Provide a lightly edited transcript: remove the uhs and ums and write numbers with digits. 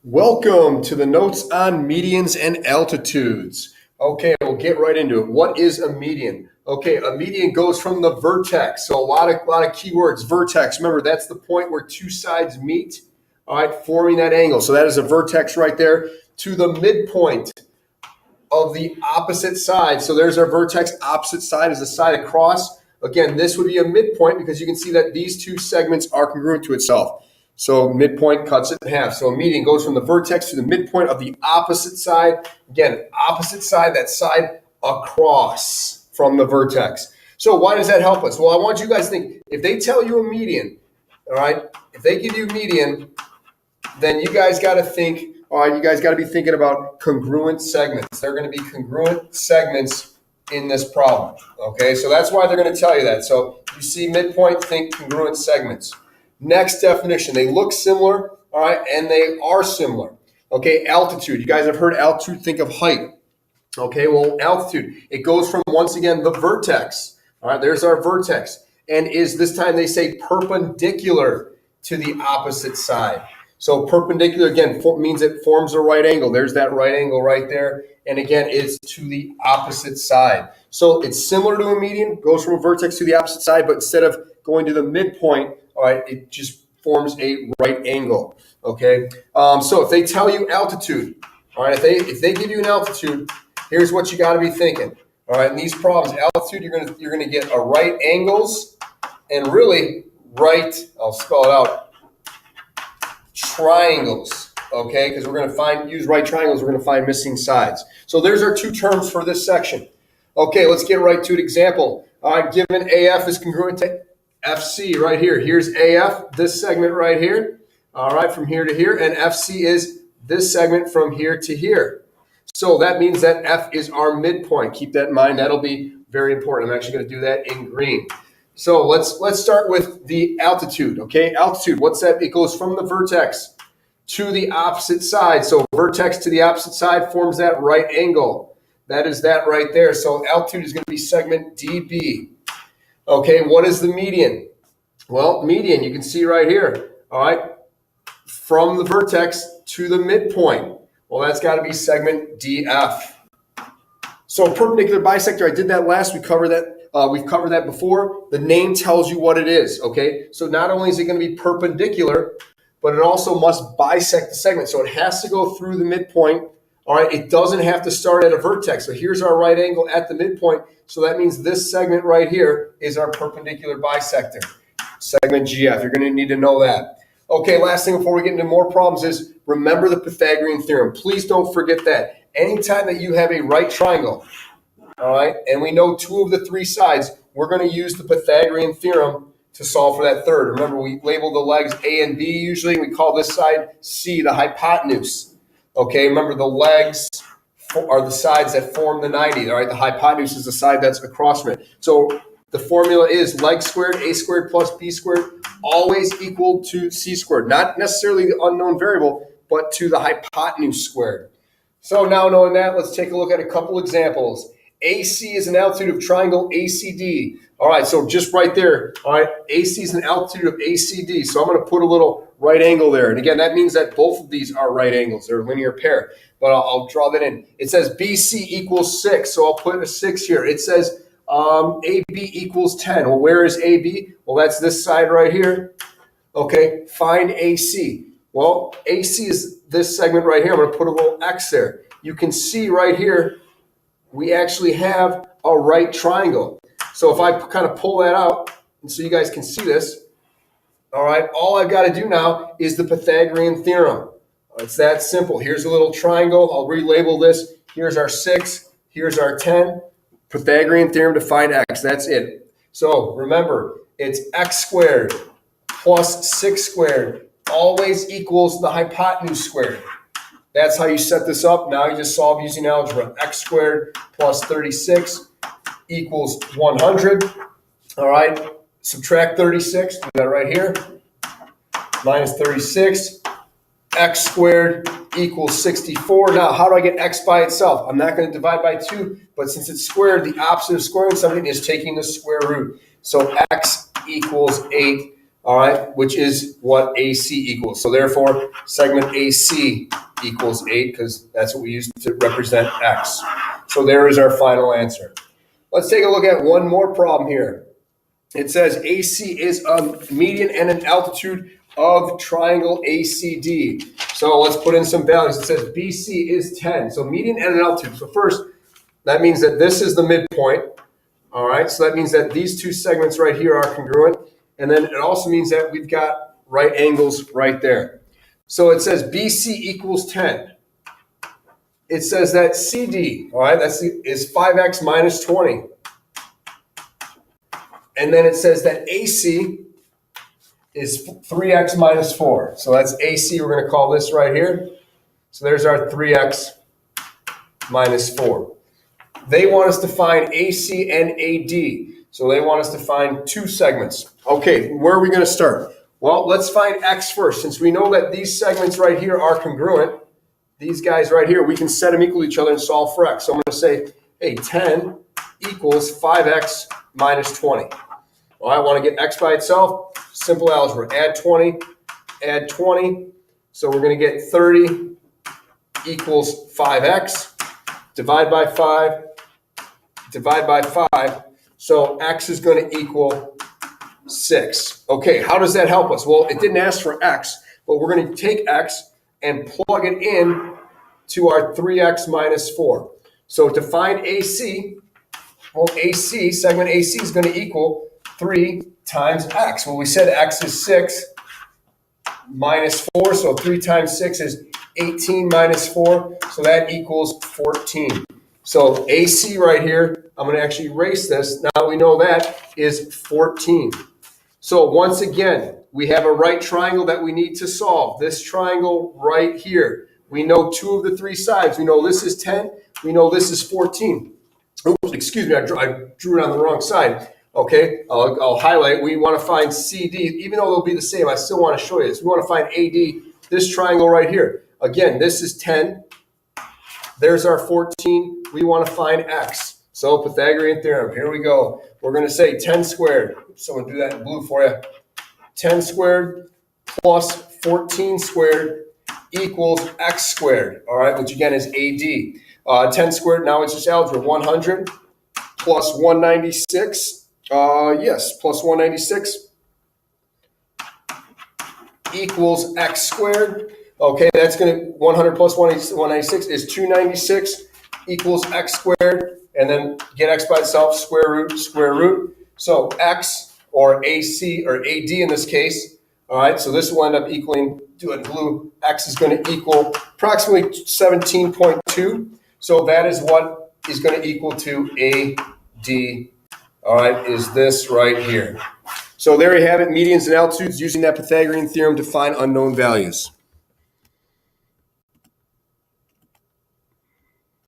Welcome to the notes on medians and altitudes. Okay, we'll get right into it. What is a median? Okay, a median goes from the vertex. So a lot of keywords. Vertex, remember that's the point where two sides meet, all right, forming that angle. So that is a vertex right there to the midpoint of the opposite side. So there's our vertex. Opposite side is the side across. Again, this would be a midpoint because you can see that these two segments are congruent to itself. So midpoint cuts it in half. So a median goes from the vertex to the midpoint of the opposite side. Again, opposite side, that side across from the vertex. So why does that help us? Well, I want you guys to think, if they tell you a median, all right, if they give you a median, then you guys got to think, all right, you guys got to be thinking about congruent segments. They're going to be congruent segments in this problem, okay? So that's why they're going to tell you that. So you see midpoint, think congruent segments. Next definition, they look similar, all right, and they are similar. Okay, altitude. You guys have heard altitude, think of height. Okay, well, altitude, it goes from, once again, the vertex. All right, there's our vertex. And is this time they say perpendicular to the opposite side. So perpendicular, again, means it forms a right angle. There's that right angle right there. And again, it's to the opposite side. So it's similar to a median, goes from a vertex to the opposite side, but instead of going to the midpoint, all right, it just forms a right angle, okay? So if they tell you altitude, all right, if they give you an altitude, here's what you got to be thinking, all right? In these problems, altitude, you're gonna get a right angles and really right, I'll spell it out, triangles, okay? Because we're gonna use right triangles, we're gonna find missing sides. So there's our two terms for this section. Okay, let's get right to an example. All right, given AF is congruent to FC right here. Here's AF, this segment right here. All right, from here to here. And FC is this segment from here to here. So that means that F is our midpoint. Keep that in mind. That'll be very important. I'm actually going to do that in green. So let's start with the altitude, okay? Altitude, what's that? It goes from the vertex to the opposite side. So vertex to the opposite side forms that right angle. That is that right there. So altitude is going to be segment DB. Okay, what is the median? Well, median, you can see right here, all right, from the vertex to the midpoint. Well, that's got to be segment DF. So perpendicular bisector, I did that last, we've covered that before. The name tells you what it is, okay? So not only is it going to be perpendicular, but it also must bisect the segment. So it has to go through the midpoint. All right, it doesn't have to start at a vertex. So here's our right angle at the midpoint. So that means this segment right here is our perpendicular bisector, segment GF. You're going to need to know that. Okay, last thing before we get into more problems is remember the Pythagorean theorem. Please don't forget that. Anytime that you have a right triangle, all right, and we know two of the three sides, we're going to use the Pythagorean theorem to solve for that third. Remember, we label the legs A and B usually. We call this side C, the hypotenuse. Okay, remember the legs are the sides that form the 90, all right? The hypotenuse is the side that's across from it. So the formula is leg squared, A squared plus B squared, always equal to C squared. Not necessarily the unknown variable, but to the hypotenuse squared. So now knowing that, let's take a look at a couple examples. AC is an altitude of triangle ACD. All right, so just right there, all right, AC is an altitude of ACD. So I'm going to put a little right angle there. And again, that means that both of these are right angles. They're a linear pair. But I'll draw that in. It says BC equals 6, so I'll put a 6 here. It says AB equals 10. Well, where is AB? Well, that's this side right here. Okay, find AC. Well, AC is this segment right here. I'm going to put a little X there. You can see right here, we actually have a right triangle. So if I kind of pull that out, and so you guys can see this, all right, all I've got to do now is the Pythagorean theorem. It's that simple. Here's a little triangle. I'll relabel this. Here's our 6. Here's our 10. Pythagorean theorem to find x. That's it. So remember, it's x squared plus 6 squared always equals the hypotenuse squared. That's how you set this up. Now you just solve using algebra. X squared plus 36 equals 100. All right, subtract 36. Do that right here. Minus 36. X squared equals 64. Now, how do I get x by itself? I'm not going to divide by 2, but since it's squared, the opposite of squaring something is taking the square root. So x equals 8. all right, which is what AC equals. So therefore, segment AC equals 8 because that's what we use to represent X. So there is our final answer. Let's take a look at one more problem here. It says AC is a median and an altitude of triangle ACD. So let's put in some values. It says BC is 10. So median and an altitude. So first, that means that this is the midpoint. All right, so that means that these two segments right here are congruent. And then it also means that we've got right angles right there. So it says BC equals 10. It says that CD, all right, is 5x minus 20. And then it says that AC is 3x minus 4. So that's AC. We're going to call this right here. So there's our 3x minus 4. They want us to find AC and AD. So they want us to find two segments. Okay, where are we going to start? Well, let's find X first. Since we know that these segments right here are congruent, these guys right here, we can set them equal to each other and solve for X. So I'm going to say, hey, 10 equals 5x minus 20. Well, I want to get X by itself. Simple algebra. Add 20, add 20. So we're going to get 30 equals 5x. Divide by 5. Divide by 5. So X is going to equal 6. Okay, how does that help us? Well, it didn't ask for X, but we're going to take X and plug it in to our 3x minus 4. So to find AC, well, AC, segment AC is going to equal 3 times X. Well, we said X is 6 minus 4, so 3 times 6 is 18 minus 4, so that equals 14. So AC right here, I'm going to actually erase this. Now we know that is 14. So once again, we have a right triangle that we need to solve. This triangle right here. We know 2 of the 3 sides. We know this is 10. We know this is 14. Oops, excuse me, I drew it on the wrong side. Okay, I'll highlight. We want to find CD. Even though they'll be the same, I still want to show you this. We want to find AD, this triangle right here. Again, this is 10. There's our 14. We want to find X. So Pythagorean theorem, here we go. We're going to say 10 squared. Someone do that in blue for you. 10 squared plus 14 squared equals X squared, all right, which again is AD. 10 squared, now it's just algebra. 100 plus 196, plus 196 equals X squared. Okay, that's going to, 100 plus 196 is 296 equals X squared. And then get X by itself, square root. So X, or AC, or AD in this case, all right, so this will end up equaling, do it in blue, X is going to equal approximately 17.2. So that is what is going to equal to AD, all right, is this right here. So there you have it, medians and altitudes using that Pythagorean theorem to find unknown values.